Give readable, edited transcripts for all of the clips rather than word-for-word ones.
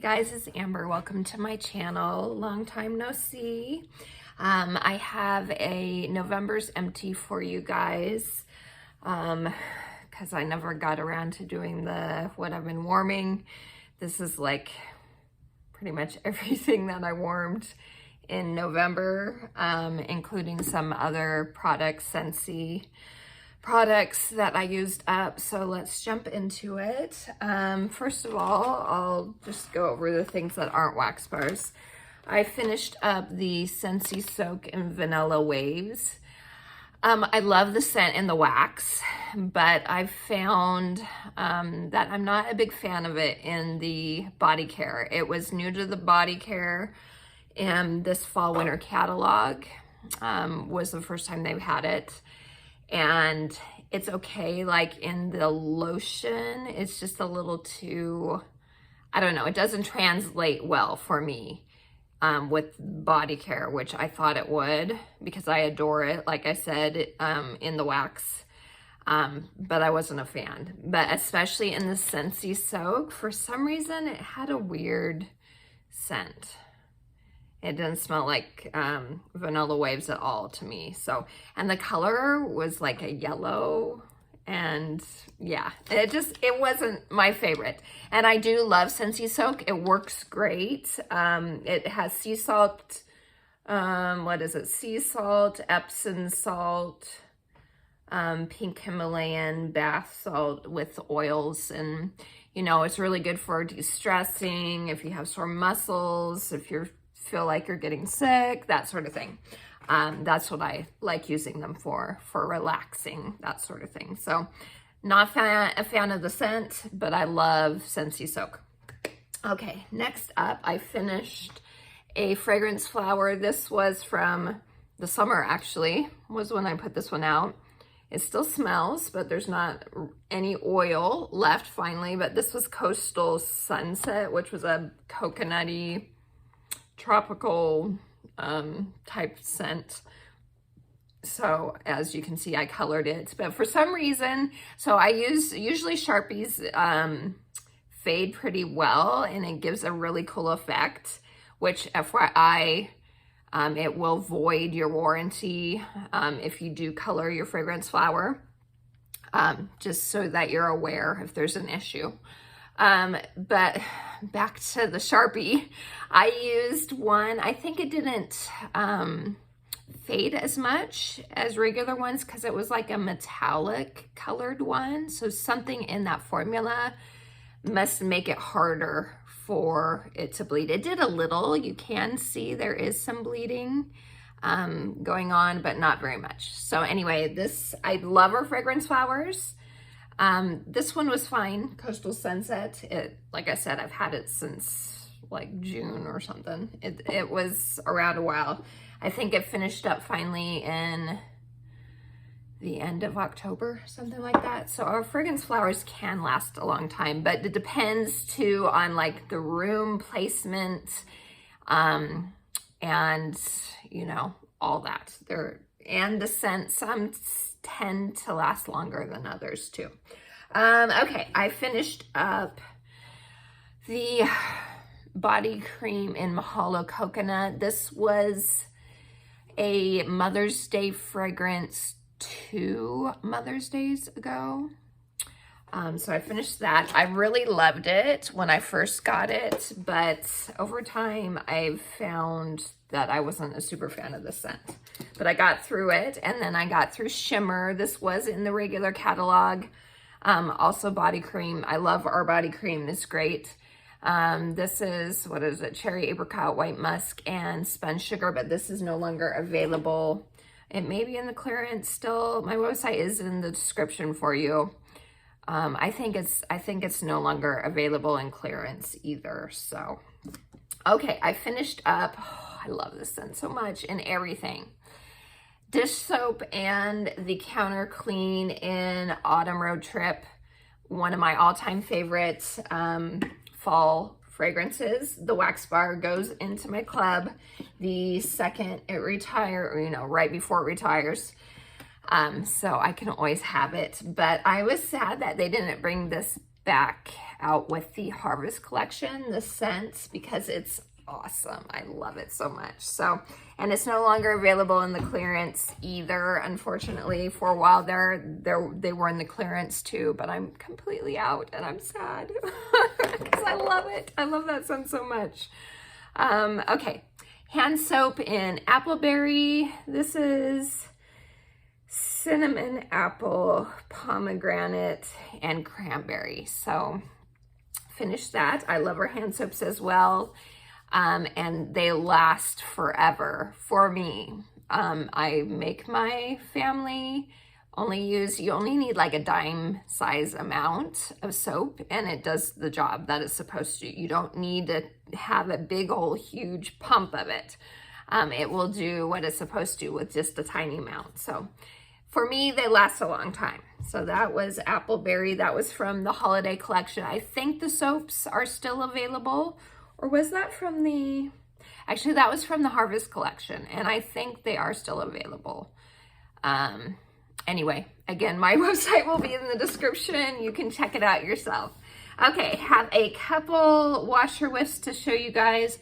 Hey guys, it's Amber. Welcome to my channel. Long time no see. I have a November's empty for you guys because I never got around to doing what I've been warming. This is like pretty much everything that I warmed in November, including some other products, Scentsy products that I used up. So let's jump into it. First of all, I'll just go over the things that aren't wax bars. I finished up the Scentsy Soak in Vanilla Waves. I love the scent and the wax, but I've found that I'm not a big fan of it in the body care. It was new to the body care, and this fall winter catalog was the first time they've had it. And it's okay, like in the lotion, it's just a little too, I don't know, it doesn't translate well for me with body care, which I thought it would because I adore it, like I said, in the wax, but I wasn't a fan. But especially in the Scentsy Soak, for some reason, it had a weird scent. It didn't smell like Vanilla Waves at all to me. So, and the color was like a yellow, and yeah, it wasn't my favorite. And I do love Scentsy Soak. It works great. It has sea salt, what is it? Sea salt, Epsom salt, pink Himalayan bath salt with oils, and you know, it's really good for de-stressing, if you have sore muscles, if you feel like you're getting sick, that sort of thing. That's what I like using them for relaxing, that sort of thing. So not a fan of the scent, but I love Scentsy Soak. Okay, next up, I finished a fragrance flower. This was from the summer, actually, was when I put this one out. It still smells, but there's not any oil left finally. But this was Coastal Sunset, which was a coconutty, tropical type scent. So as you can see, I colored it, but for some reason, so I usually Sharpies fade pretty well, and it gives a really cool effect, which FYI, it will void your warranty if you do color your fragrance flower, just so that you're aware if there's an issue. But back to the Sharpie, I used one, I think it didn't fade as much as regular ones because it was like a metallic colored one. So something in that formula must make it harder for it to bleed. It did a little, you can see there is some bleeding going on, but not very much. So anyway, I love our fragrance flowers. This one was fine, Coastal Sunset. Like I said, I've had it since like June or something. It was around a while. I think it finished up finally in the end of October, something like that. So our fragrance flowers can last a long time, but it depends too on like the room placement, and you know, all that. And the scent, some tend to last longer than others too. Okay, I finished up the body cream in Mahalo Coconut. This was a Mother's Day fragrance 2 Mother's Days ago. So I finished that. I really loved it when I first got it, but over time I've found that I wasn't a super fan of the scent. But I got through it, and then I got through Shimmer. This was in the regular catalog. Also body cream. I love our body cream. It's great. This is, what is it? Cherry Apricot, White Musk, and Spun Sugar, but this is no longer available. It may be in the clearance still. My website is in the description for you. I think it's no longer available in clearance either. So, okay, I finished up. Oh, I love this scent so much, and everything. Dish soap and the counter clean in Autumn Road Trip. One of my all-time favorite fall fragrances. The wax bar goes into my club the second it retires, or, you know, right before it retires. So I can always have it. But I was sad that they didn't bring this back out with the Harvest collection, the scents, because it's awesome. I love it so much. So, and it's no longer available in the clearance either. Unfortunately, for a while they were in the clearance too, but I'm completely out and I'm sad because I love it. I love that scent so much. Okay, hand soap in Appleberry. This is cinnamon, apple, pomegranate, and cranberry. So finished that. I love her hand soaps as well. And they last forever for me. I make my family you only need like a dime size amount of soap and it does the job that it's supposed to. You don't need to have a big old huge pump of it. It will do what it's supposed to with just a tiny amount. So for me, they last a long time. So that was Appleberry. That was from the holiday collection. I think the soaps are still available. Or was that from the... Actually, that was from the Harvest collection. And I think they are still available. Anyway, again, my website will be in the description. You can check it out yourself. Okay, have a couple washer whiffs to show you guys.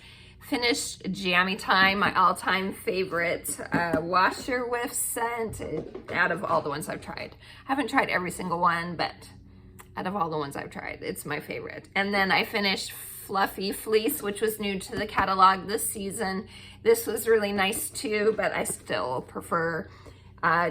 Finished Jammy Time, my all-time favorite washer whiff scent out of all the ones I've tried. I haven't tried every single one, but out of all the ones I've tried, it's my favorite. And then I finished Fluffy Fleece, which was new to the catalog this season. This was really nice too, but I still prefer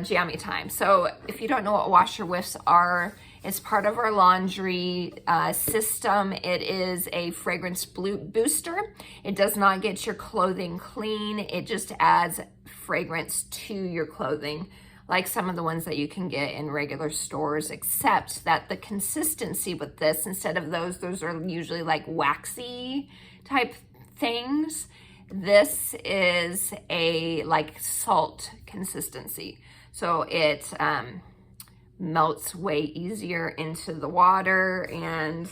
Jammy Time. So if you don't know what washer whiffs are, it's part of our laundry system. It is a fragrance booster. It does not get your clothing clean. It just adds fragrance to your clothing, like some of the ones that you can get in regular stores, except that the consistency with this, instead of those are usually like waxy type things. This is a like salt consistency. So it melts way easier into the water and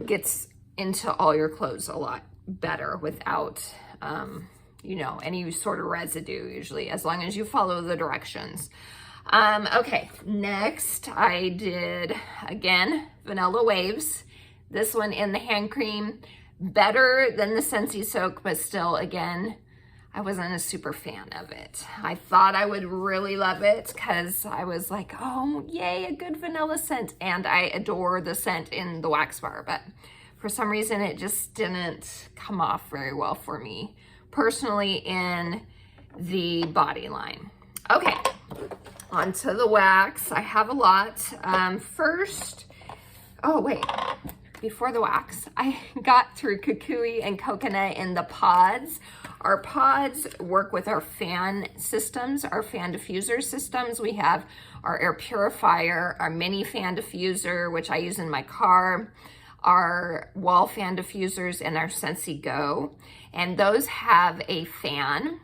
gets into all your clothes a lot better without, you know, any sort of residue usually, as long as you follow the directions. Okay, next I did, again, Vanilla Waves. This one in the hand cream. Better than the Scentsy soak, but still, again, I wasn't a super fan of it. I thought I would really love it because I was like, oh, yay, a good vanilla scent. And I adore the scent in the wax bar, but for some reason, it just didn't come off very well for me, personally, in the body line. Okay, onto the wax. I have a lot. First, oh, wait. Before the wax, I got through Kukui and Coconut in the pods. Our pods work with our fan systems, our fan diffuser systems. We have our air purifier, our mini fan diffuser, which I use in my car, our wall fan diffusers, and our Scentsy Go. And those have a fan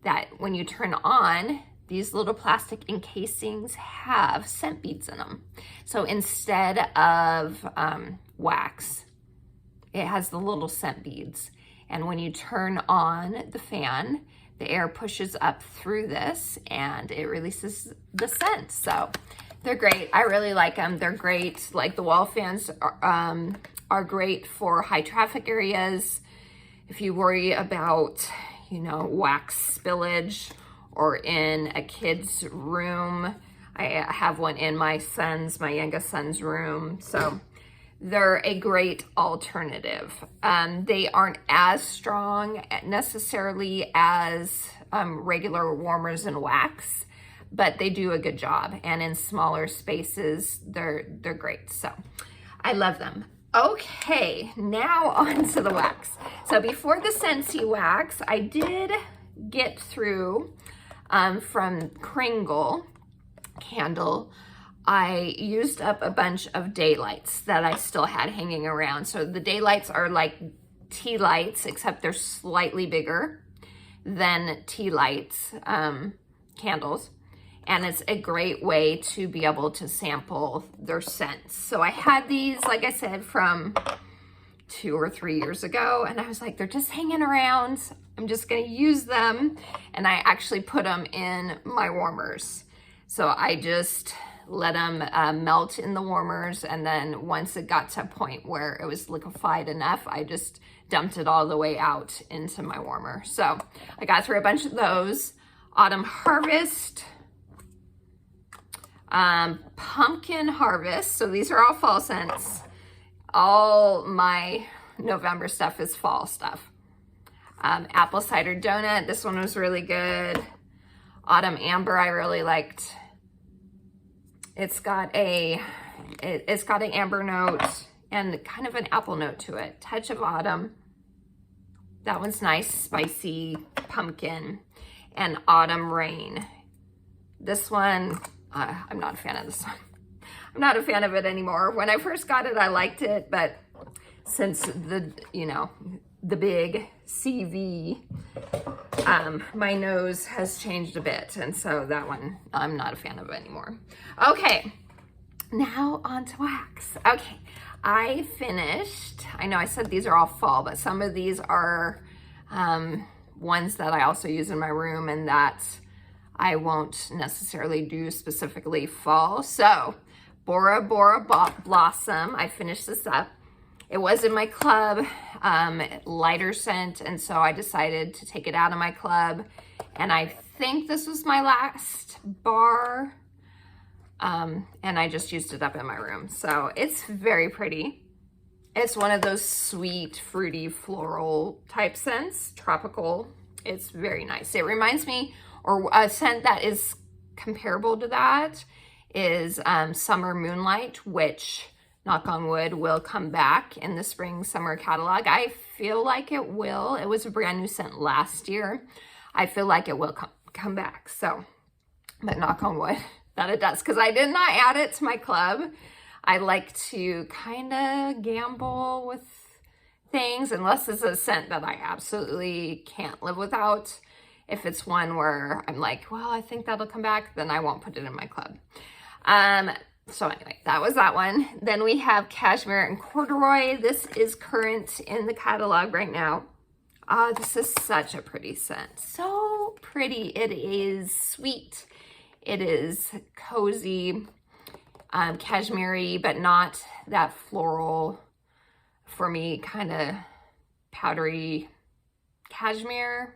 that when you turn on, these little plastic encasings have scent beads in them. So instead of wax, it has the little scent beads. And when you turn on the fan, the air pushes up through this and it releases the scent. So they're great. I really like them. They're great. Like the wall fans are great for high traffic areas. If you worry about, you know, wax spillage, or in a kid's room. I have one in my youngest son's room. So they're a great alternative. They aren't as strong necessarily as regular warmers and wax, but they do a good job. And in smaller spaces, they're great. So I love them. Okay, now on to the wax. So before the Scentsy wax, I did get through from Kringle Candle. I used up a bunch of daylights that I still had hanging around. So the daylights are like tea lights, except they're slightly bigger than tea lights candles. And it's a great way to be able to sample their scents. So I had these, like I said, from 2 or 3 years ago, and I was like, they're just hanging around. I'm just gonna use them. And I actually put them in my warmers. So I just let them melt in the warmers, and then once it got to a point where it was liquefied enough, I just dumped it all the way out into my warmer. So I got through a bunch of those. Autumn Harvest, Pumpkin Harvest. So these are all fall scents. All my November stuff is fall stuff. Apple Cider Donut. This one was really good. Autumn Amber I really liked. It's got an amber note and kind of an apple note to it. Touch of Autumn. That one's nice, spicy pumpkin. And Autumn Rain. This one, I'm not a fan of this one. I'm not a fan of it anymore. When I first got it, I liked it, but since the big CV, my nose has changed a bit, and so that one I'm not a fan of anymore. Okay, now on to wax. Okay, I finished, I know I said these are all fall, but some of these are ones that I also use in my room and that I won't necessarily do specifically fall. So Bora Bora Blossom, I finished this up. It was in my club, lighter scent, and so I decided to take it out of my club. And I think this was my last bar, and I just used it up in my room. So it's very pretty. It's one of those sweet, fruity, floral type scents, tropical. It's very nice. It reminds me, or a scent that is comparable to that is Summer Moonlight, which, knock on wood, will come back in the spring summer catalog. I feel like it will. It was a brand new scent last year. I feel like it will come back. So, but knock on wood that it does, because I did not add it to my club. I like to kind of gamble with things unless it's a scent that I absolutely can't live without. If it's one where I'm like, well, I think that'll come back, then I won't put it in my club. So anyway, that was that one. Then we have Cashmere and Corduroy. This is current in the catalog right now. Oh, this is such a pretty scent. So pretty. It is sweet. It is cozy, cashmere-y, but not that floral, for me, kind of powdery cashmere.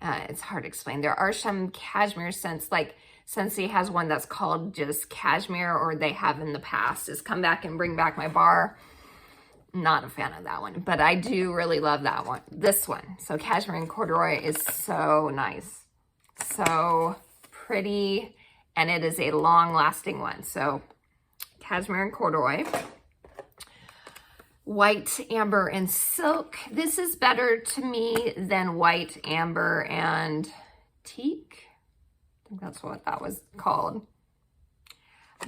It's hard to explain. There are some cashmere scents, like Scentsy has one that's called just cashmere, or they have in the past. It's come back and bring back my bar. Not a fan of that one, but I do really love that one. This one. So Cashmere and Corduroy is so nice. So pretty, and it is a long-lasting one. So Cashmere and Corduroy. White, Amber, and Silk. This is better to me than White, Amber, and Teak. I think that's what that was called.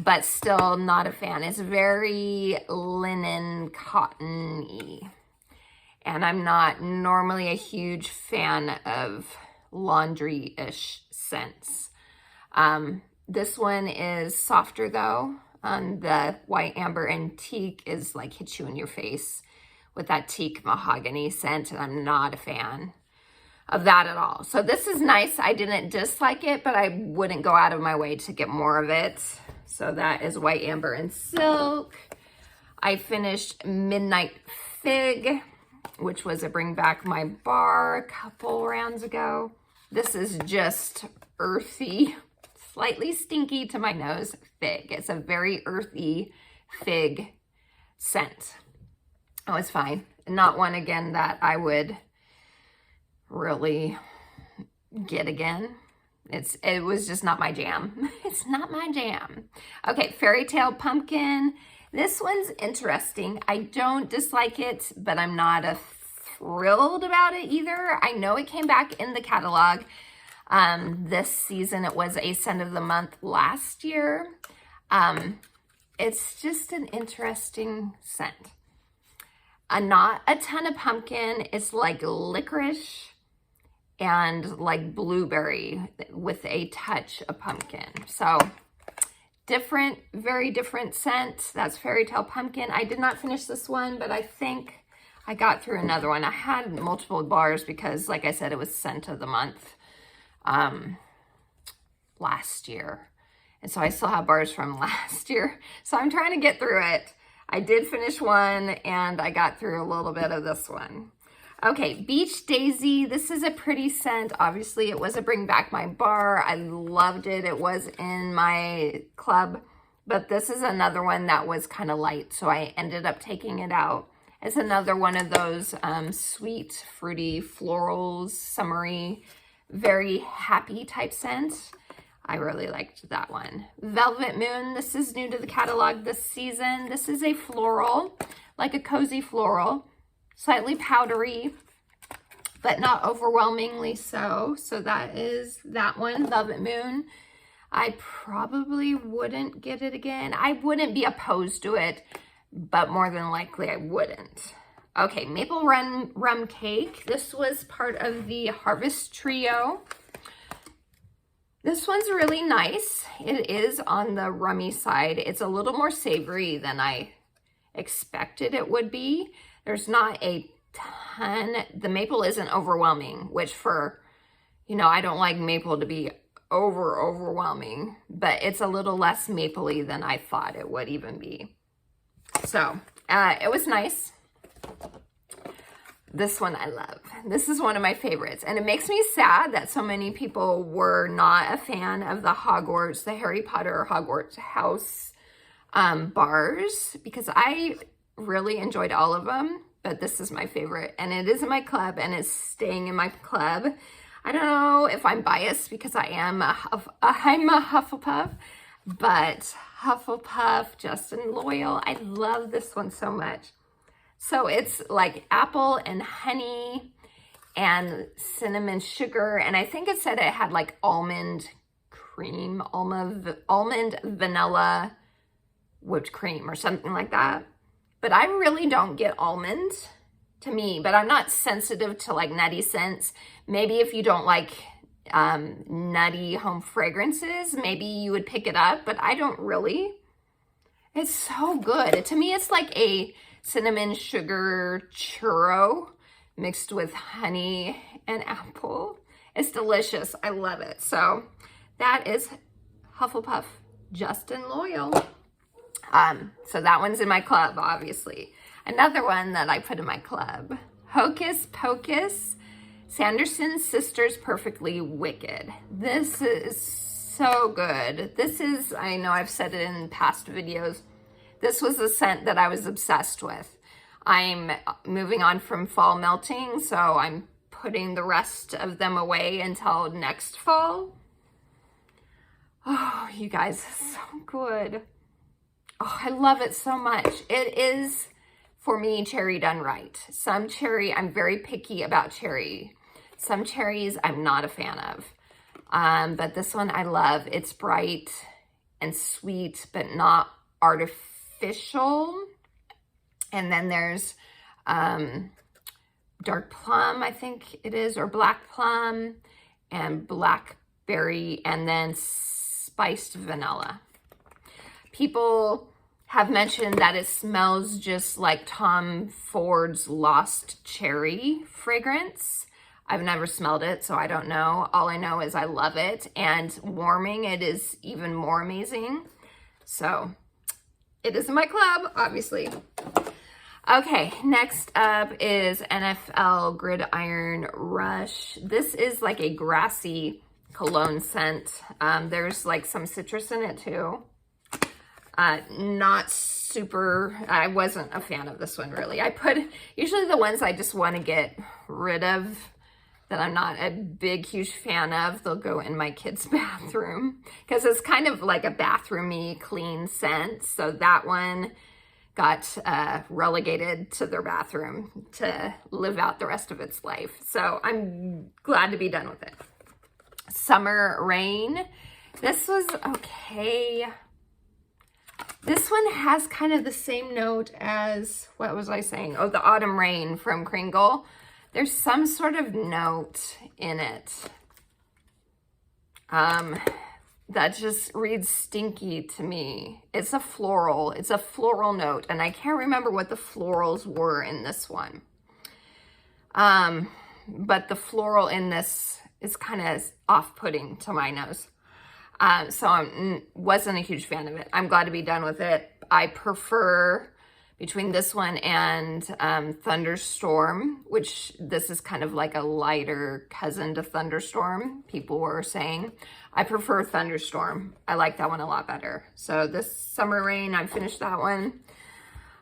But still not a fan. It's very linen, cotton-y. And I'm not normally a huge fan of laundry-ish scents. This one is softer though. The White, Amber, and Teak is like hits you in your face with that teak mahogany scent, and I'm not a fan of that at all. So this is nice. I didn't dislike it, but I wouldn't go out of my way to get more of it. So that is White, Amber, and Silk. I finished Midnight Fig, which was a Bring Back My Bar a couple rounds ago. This is just earthy, slightly stinky to my nose fig. It's a very earthy fig scent. Oh, it's fine. Not one, again, that I would really get again. It was just not my jam. It's not my jam. Okay, Fairy Tale Pumpkin. This one's interesting. I don't dislike it, but I'm not thrilled about it either. I know it came back in the catalog this season. It was a scent of the month last year. It's just an interesting scent. Not a ton of pumpkin. It's like licorice and like blueberry with a touch of pumpkin. So different, very different scent. That's Fairy Tale Pumpkin. I did not finish this one, but I think I got through another one. I had multiple bars because, like I said, it was scent of the month last year. And so I still have bars from last year. So I'm trying to get through it. I did finish one and I got through a little bit of this one. Okay, Beach Daisy. This is a pretty scent. Obviously, it was a Bring Back My Bar. I loved it. It was in my club. But this is another one that was kind of light, so I ended up taking it out. It's another one of those sweet, fruity, florals, summery, very happy type scent. I really liked that one. Velvet Moon. This is new to the catalog this season. This is a floral, like a cozy floral. Slightly powdery, but not overwhelmingly so. So that is that one, Velvet Moon. I probably wouldn't get it again. I wouldn't be opposed to it, but more than likely I wouldn't. Okay, Maple Rum Cake. This was part of the Harvest Trio. This one's really nice. It is on the rummy side. It's a little more savory than I expected it would be. There's not a ton. The maple isn't overwhelming, which for, you know, I don't like maple to be overwhelming, but it's a little less mapley than I thought it would even be. So it was nice. This one I love. This is one of my favorites. And it makes me sad that so many people were not a fan of the Hogwarts, the Harry Potter Hogwarts house bars, because I really enjoyed all of them, but this is my favorite, and it is in my club, and it's staying in my club. I don't know if I'm biased because I'm a Hufflepuff, but Hufflepuff, Justin Loyal, I love this one so much. So it's like apple and honey and cinnamon sugar, and I think it said it had like almond cream, almond vanilla whipped cream or something like that. But I really don't get almond to me, but I'm not sensitive to like nutty scents. Maybe if you don't like nutty home fragrances, maybe you would pick it up, but I don't really. It's so good. To me, it's like a cinnamon sugar churro mixed with honey and apple. It's delicious. I love it. So that is Hufflepuff Justin Loyal. So that one's in my club, obviously. Another one that I put in my club, Hocus Pocus, Sanderson Sisters Perfectly Wicked. This is so good. This is, I know I've said it in past videos, this was a scent that I was obsessed with. I'm moving on from fall melting, so I'm putting the rest of them away until next fall. Oh, you guys, it's so good. Oh, I love it so much. It is, for me, cherry done right. Some cherry, I'm very picky about cherry. Some cherries I'm not a fan of. But this one I love. It's bright and sweet, but not artificial. And then there's dark plum, I think it is, or black plum, and blackberry, and then spiced vanilla. People have mentioned that it smells just like Tom Ford's Lost Cherry fragrance. I've never smelled it, so I don't know. All I know is I love it, and warming it is even more amazing. So it is in my club, obviously. Okay, next up is NFL Gridiron Rush. This is like a grassy cologne scent. There's like some citrus in it too. Not super, I wasn't a fan of this one really. I put, usually the ones I just want to get rid of that I'm not a big, huge fan of, they'll go in my kids' bathroom because it's kind of like a bathroomy clean scent. So that one got relegated to their bathroom to live out the rest of its life. So I'm glad to be done with it. Summer Rain. This was okay. This one has kind of the same note as, what was I saying? Oh, the Autumn Rain from Kringle. There's some sort of note in it that just reads stinky to me. It's a floral note, and I can't remember what the florals were in this one. But the floral in this is kind of off-putting to my nose. So I wasn't a huge fan of it. I'm glad to be done with it. I prefer between this one and Thunderstorm, which this is kind of like a lighter cousin to Thunderstorm, people were saying. I prefer Thunderstorm. I like that one a lot better. So this Summer Rain, I finished that one.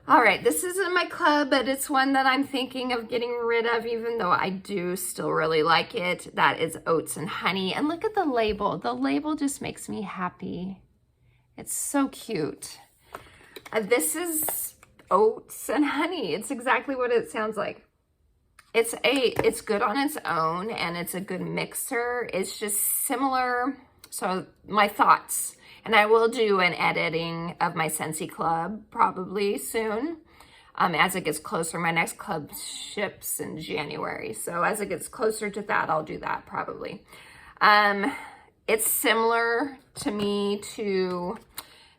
All right, this isn't my club, but it's one that I'm thinking of getting rid of, even though I do still really like it. That is Oats and Honey. And look at the label. The label just makes me happy. It's so cute. This is Oats and Honey. It's exactly what it sounds like. It's good on its own, and it's a good mixer. It's just similar. So my thoughts. And I will do an editing of my Scentsy club probably soon as it gets closer. My next club ships in January. So as it gets closer to that, I'll do that probably. It's similar to me to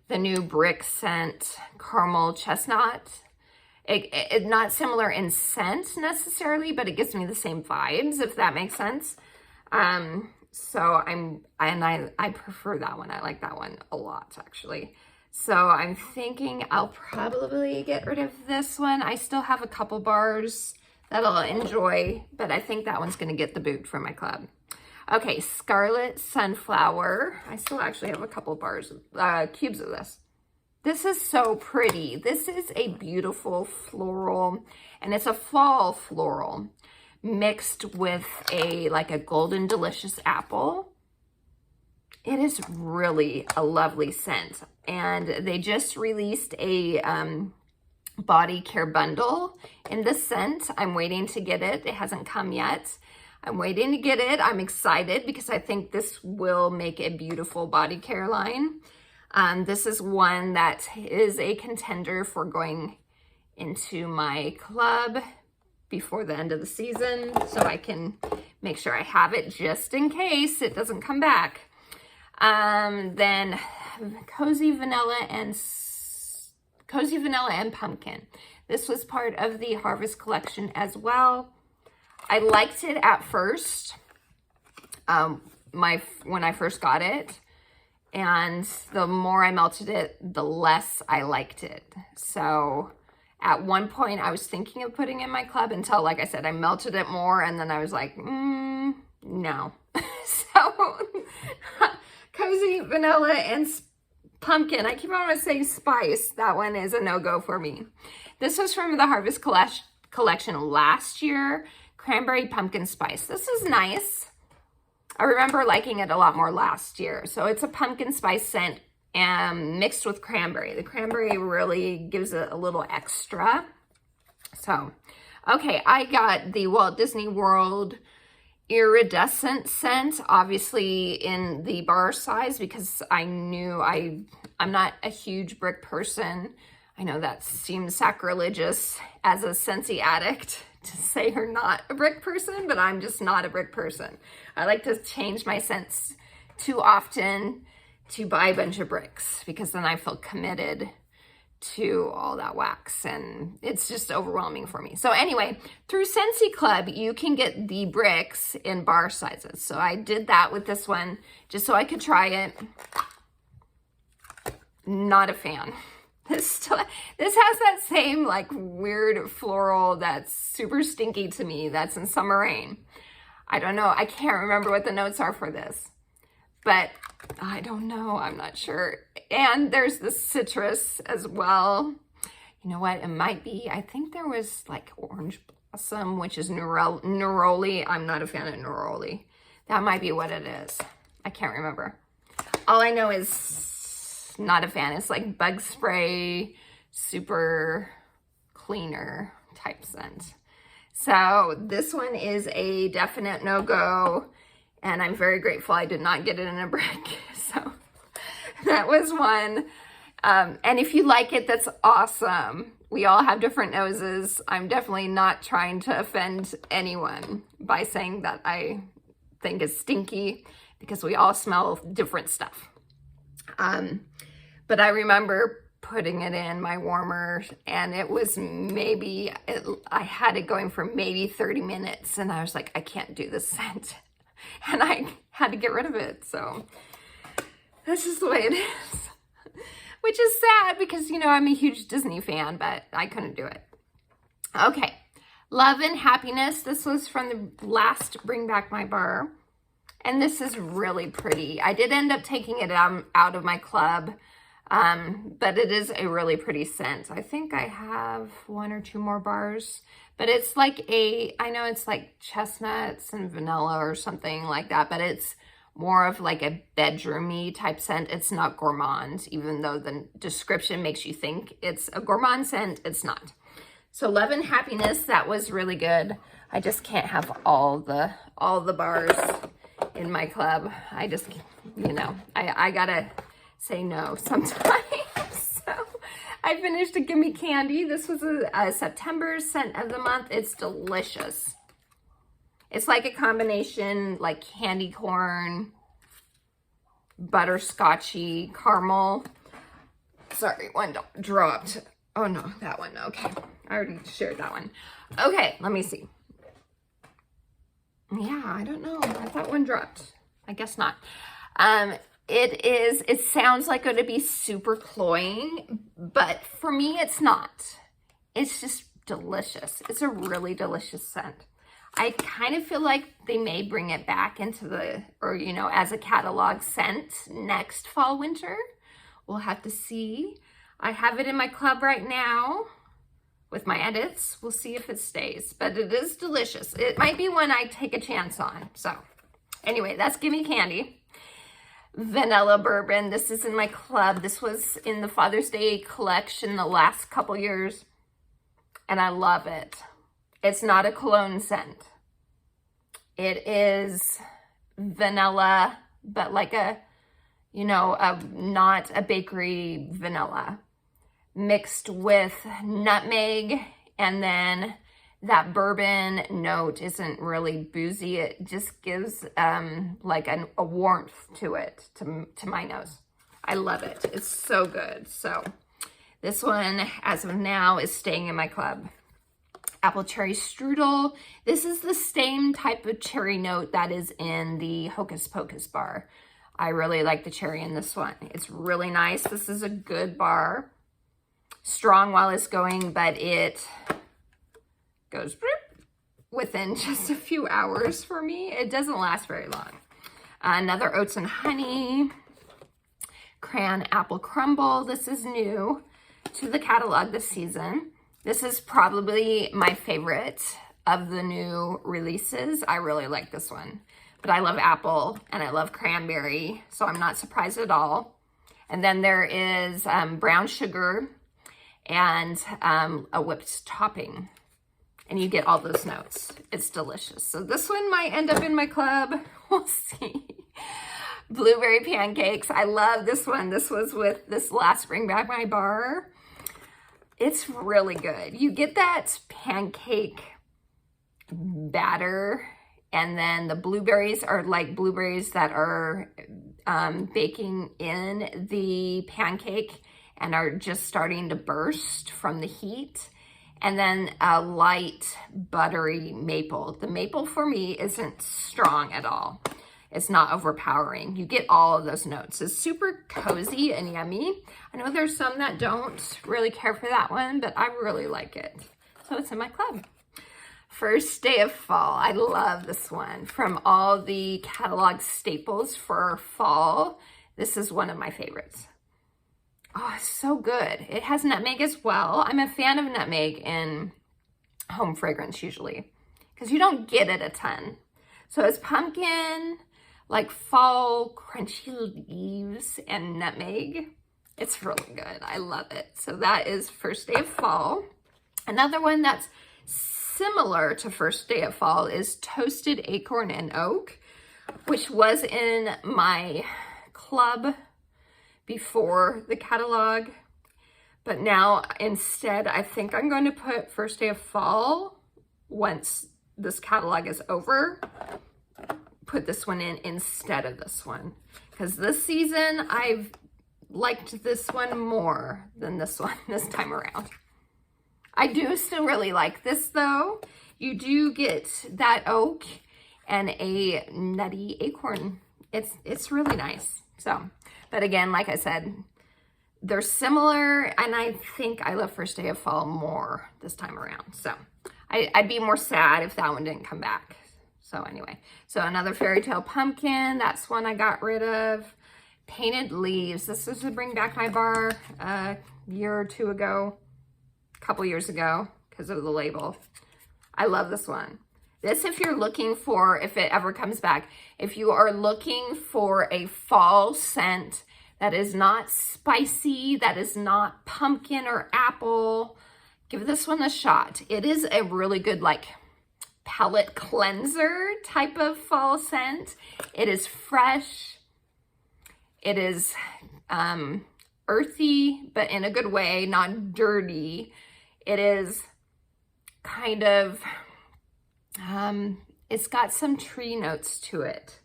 the new Brick Scent Caramel Chestnut. It not similar in scent necessarily, but it gives me the same vibes, if that makes sense. So I prefer that one. I like that one a lot, actually. So I'm thinking I'll probably get rid of this one. I still have a couple bars that I'll enjoy, but I think that one's going to get the boot from my club. Okay, Scarlet Sunflower. I still actually have a couple bars, cubes of this. This is so pretty. This is a beautiful floral, and it's a fall floral mixed with like a golden delicious apple. It is really a lovely scent, and they just released a body care bundle in this scent. I'm waiting to get it. It hasn't come yet. I'm waiting to get it. I'm excited because I think this will make a beautiful body care line. This is one that is a contender for going into my club before the end of the season, so I can make sure I have it just in case it doesn't come back. Then Cozy Vanilla and Pumpkin. This was part of the Harvest collection as well. I liked it at first, when I first got it, and the more I melted it, the less I liked it. So at one point, I was thinking of putting it in my club until, like I said, I melted it more, and then I was like, no. So, Cozy Vanilla and Pumpkin. I keep on saying Spice. That one is a no-go for me. This was from the Harvest collection last year. Cranberry Pumpkin Spice. This is nice. I remember liking it a lot more last year. So it's a pumpkin spice scent mixed with cranberry. The cranberry really gives it a little extra. So, okay, I got the Walt Disney World Iridescent scent, obviously in the bar size, because I knew I'm not a huge brick person. I know that seems sacrilegious as a Scentsy addict to say you're not a brick person, but I'm just not a brick person. I like to change my scents too often to buy a bunch of bricks, because then I feel committed to all that wax, and it's just overwhelming for me. So anyway, through Scentsy Club, you can get the bricks in bar sizes. So I did that with this one just so I could try it. Not a fan. This has that same like weird floral that's super stinky to me that's in Summer Rain. I don't know. I can't remember what the notes are for this, but I don't know. I'm not sure. And there's the citrus as well. You know what? It might be. I think there was like Orange Blossom, which is neroli. I'm not a fan of neroli. That might be what it is. I can't remember. All I know is not a fan. It's like bug spray, super cleaner type scent. So this one is a definite no-go, and I'm very grateful I did not get it in a brick. So that was one. And if you like it, that's awesome. We all have different noses. I'm definitely not trying to offend anyone by saying that I think it's stinky, because we all smell different stuff. But I remember putting it in my warmer, and it was I had it going for maybe 30 minutes, and I was like, I can't do this scent. And I had to get rid of it. So That's just the way it is. Which is sad because, you know, I'm a huge Disney fan, but I couldn't do it. Okay. Love and Happiness. This was from the last Bring Back My Bar. And this is really pretty. I did end up taking it out of my club, but it is a really pretty scent. I think I have 1 or 2 more bars, but it's like I know it's like chestnuts and vanilla or something like that, but it's more of like a bedroomy type scent. It's not gourmand, even though the description makes you think it's a gourmand scent. It's not. So Love and Happiness, that was really good. I just can't have all the bars in my club. I just, you know, I gotta say no sometimes. So I finished a Gimme Candy. This was a September scent of the month. It's delicious. It's like a combination like candy corn, butterscotchy, caramel. Sorry, one dropped. Oh no, that one. Okay, I already shared that one. Okay, let me see. Yeah, I don't know. I thought one dropped. I guess not. It sounds like it would be super cloying, but for me, it's not. It's just delicious. It's a really delicious scent. I kind of feel like they may bring it back into you know, as a catalog scent next fall, winter. We'll have to see. I have it in my club right now with my edits. We'll see if it stays, but it is delicious. It might be one I take a chance on. So anyway, that's Gimme Candy. Vanilla Bourbon. This is in my club. This was in the Father's Day collection the last couple years, and I love it. It's not a cologne scent. It is vanilla, but like you know, not a bakery vanilla, mixed with nutmeg, and then that bourbon note isn't really boozy. It just gives like a warmth to it, to my nose. I love it. It's so good. So this one, as of now, is staying in my club. Apple Cherry Strudel. This is the same type of cherry note that is in the Hocus Pocus bar. I really like the cherry in this one. It's really nice. This is a good bar. Strong while it's going, but it goes within just a few hours for me. It doesn't last very long. Another Oats and Honey. Cran Apple Crumble. This is new to the catalog this season. This is probably my favorite of the new releases. I really like this one. But I love apple and I love cranberry, so I'm not surprised at all. And then there is brown sugar and a whipped topping. And you get all those notes. It's delicious. So this one might end up in my club. We'll see. Blueberry Pancakes. I love this one. This was with this last Bring Back My Bar. It's really good. You get that pancake batter, and then the blueberries are like blueberries that are baking in the pancake and are just starting to burst from the heat. And then a light buttery maple. The maple for me isn't strong at all. It's not overpowering. You get all of those notes. It's super cozy and yummy. I know there's some that don't really care for that one, but I really like it. So it's in my club. First Day of Fall. I love this one. From all the catalog staples for fall, this is one of my favorites. Oh, it's so good. It has nutmeg as well. I'm a fan of nutmeg in home fragrance usually, because you don't get it a ton. So it's pumpkin, like fall crunchy leaves and nutmeg. It's really good. I love it. So that is First Day of Fall. Another one that's similar to First Day of Fall is Toasted Acorn and Oak, which was in my club before the catalog. But now instead, I think I'm going to put First Day of Fall once this catalog is over. Put this one in instead of this one, because this season I've liked this one more than this one this time around. I do still really like this though. You do get that oak and a nutty acorn. It's really nice. So But again, like I said, they're similar, and I think I love First Day of Fall more this time around. So I'd be more sad if that one didn't come back. So anyway, so another Fairy Tale Pumpkin. That's one I got rid of. Painted Leaves. This was to bring back my bar a year or two ago, a couple years ago, because of the label. I love this one. This, if you're looking for, if it ever comes back, if you are looking for a fall scent that is not spicy, that is not pumpkin or apple, give this one a shot. It is a really good, like, palette cleanser type of fall scent. It is fresh. It is earthy, but in a good way, not dirty. It is kind of, it's got some tree notes to it.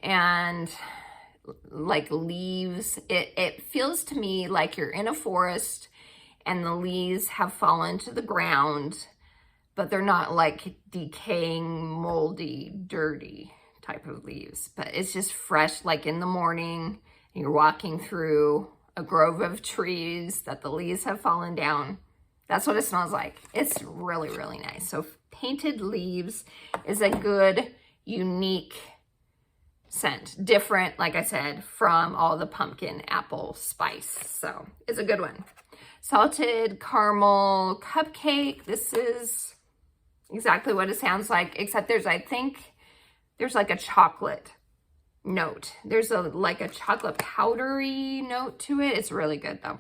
And like leaves, it feels to me like you're in a forest and the leaves have fallen to the ground, but they're not like decaying, moldy, dirty type of leaves. But it's just fresh, like in the morning, and you're walking through a grove of trees that the leaves have fallen down. That's what it smells like. It's really, really nice. So Painted Leaves is a good, unique scent. Different, like I said, from all the pumpkin apple spice. So it's a good one. Salted Caramel Cupcake. This is exactly what it sounds like, except I think there's like a chocolate note. There's like a chocolate powdery note to it. It's really good though.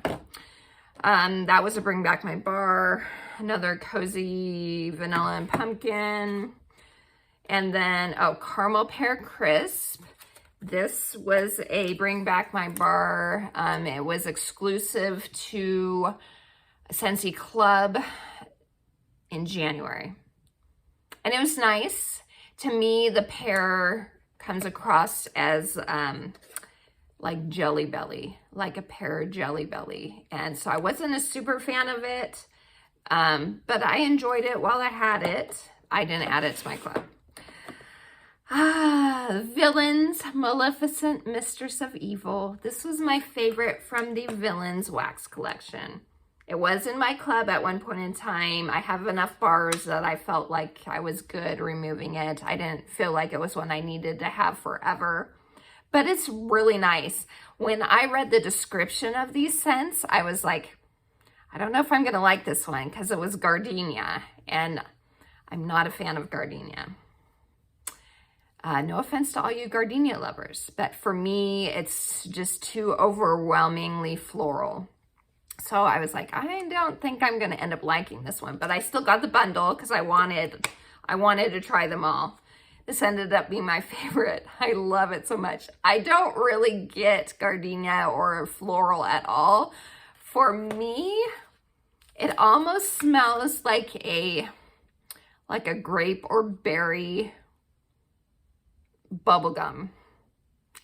That was a Bring Back My Bar. Another Cozy Vanilla and Pumpkin. And then, Caramel Pear Crisp. This was a Bring Back My Bar. It was exclusive to Scentsy Club in January. And it was nice. To me, the pear comes across as like Jelly Belly, like a pear Jelly Belly. And so I wasn't a super fan of it, but I enjoyed it while I had it. I didn't add it to my club. Villains, Maleficent, Mistress of Evil. This was my favorite from the Villains wax collection. It was in my club at one point in time. I have enough bars that I felt like I was good removing it. I didn't feel like it was one I needed to have forever. But it's really nice. When I read the description of these scents, I was like, I don't know if I'm going to like this one, because it was gardenia. And I'm not a fan of gardenia. No offense to all you gardenia lovers, but for me, it's just too overwhelmingly floral. So I was like, I don't think I'm going to end up liking this one, but I still got the bundle because I wanted to try them all. This ended up being my favorite. I love it so much. I don't really get gardenia or floral at all. For me, it almost smells like a grape or berry bubblegum.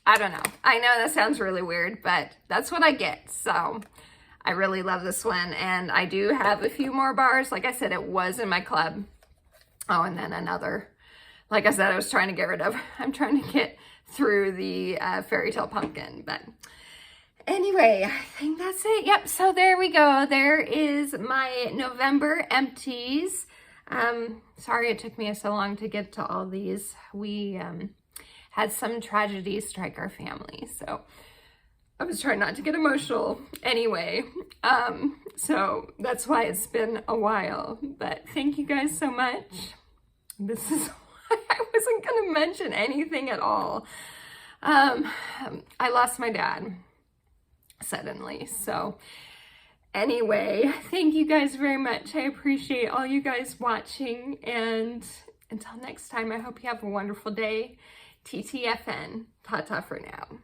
I don't know. I know that sounds really weird, but that's what I get. So I really love this one. And I do have a few more bars. Like I said, it was in my club. Oh, and then another. Like I said, I was trying to get rid of. I'm trying to get through the Fairy Tale Pumpkin. But anyway, I think that's it. Yep, so there we go. There is my November empties. Sorry it took me so long to get to all these. We had some tragedy strike our family, so I was trying not to get emotional anyway. So that's why it's been a while, but thank you guys so much. This is why I wasn't going to mention anything at all. I lost my dad suddenly, so anyway, thank you guys very much. I appreciate all you guys watching, and until next time, I hope you have a wonderful day. TTFN. Ta-ta for now.